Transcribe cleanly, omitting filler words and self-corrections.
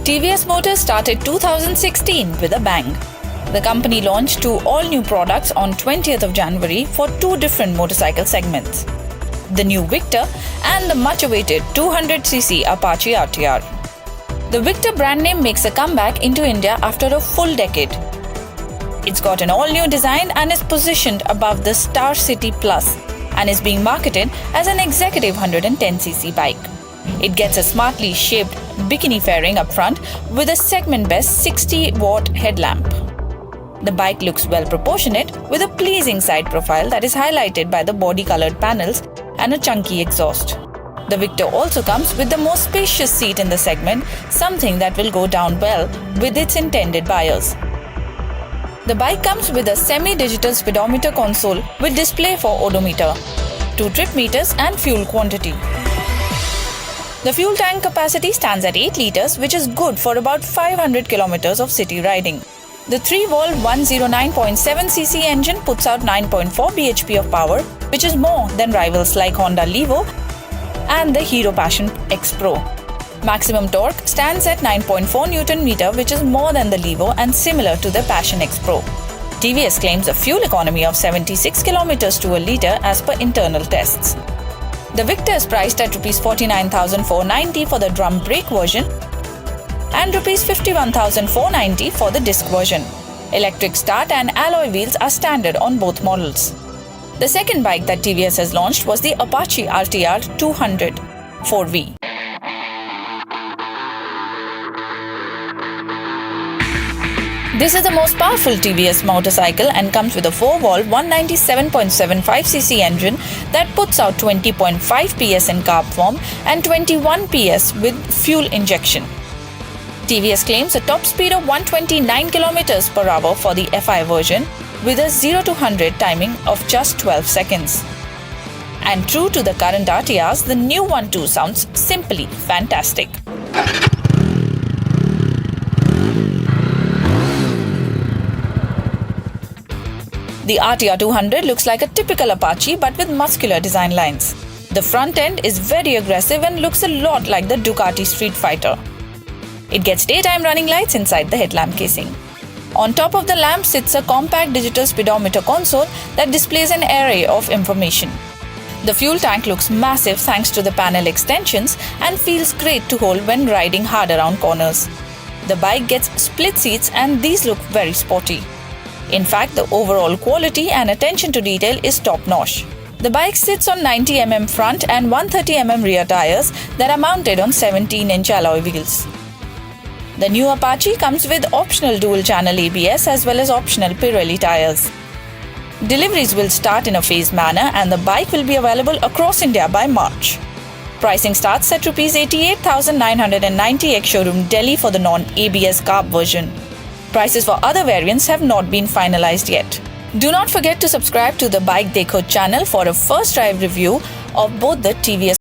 TVS Motors started 2016 with a bang. The company launched two all-new products on 20th of January for two different motorcycle segments. The new Victor and the much-awaited 200cc Apache RTR. The Victor brand name makes a comeback into India after a full decade. It's got an all-new design and is positioned above the Star City Plus and is being marketed as an executive 110cc bike. It gets a smartly shaped bikini fairing up front with a segment-best 60-watt headlamp. The bike looks well proportionate with a pleasing side profile that is highlighted by the body-colored panels and a chunky exhaust. The Victor also comes with the most spacious seat in the segment, something that will go down well with its intended buyers. The bike comes with a semi-digital speedometer console with display for odometer, 2 trip meters and fuel quantity. The fuel tank capacity stands at 8 litres, which is good for about 500 kilometers of city riding. The 3-valve 109.7cc engine puts out 9.4 bhp of power, which is more than rivals like Honda Levo and the Hero Passion X Pro. Maximum torque stands at 9.4 Nm, which is more than the Levo and similar to the Passion X Pro. TVS claims a fuel economy of 76 km to a litre as per internal tests. The Victor is priced at Rs 49,490 for the drum brake version and Rs 51,490 for the disc version. Electric start and alloy wheels are standard on both models. The second bike that TVS has launched was the Apache RTR 200 4V. This is the most powerful TVS motorcycle and comes with a 4-valve 197.75cc engine that puts out 20.5 PS in carb form and 21 PS with fuel injection. TVS claims a top speed of 129 km per hour for the FI version with a 0 to 100 timing of just 12 seconds. And true to the current RTRs, the new one too sounds simply fantastic. The RTR 200 looks like a typical Apache but with muscular design lines. The front end is very aggressive and looks a lot like the Ducati Street Fighter. It gets daytime running lights inside the headlamp casing. On top of the lamp sits a compact digital speedometer console that displays an array of information. The fuel tank looks massive thanks to the panel extensions and feels great to hold when riding hard around corners. The bike gets split seats and these look very sporty. In fact, the overall quality and attention to detail is top-notch. The bike sits on 90mm front and 130mm rear tires that are mounted on 17-inch alloy wheels. The new Apache comes with optional dual-channel ABS as well as optional Pirelli tires. Deliveries will start in a phased manner and the bike will be available across India by March. Pricing starts at Rs 88,990 ex-showroom Delhi for the non-ABS carb version. Prices for other variants have not been finalized yet. Do not forget to subscribe to the Bike Dekho channel for a first drive review of both the TVS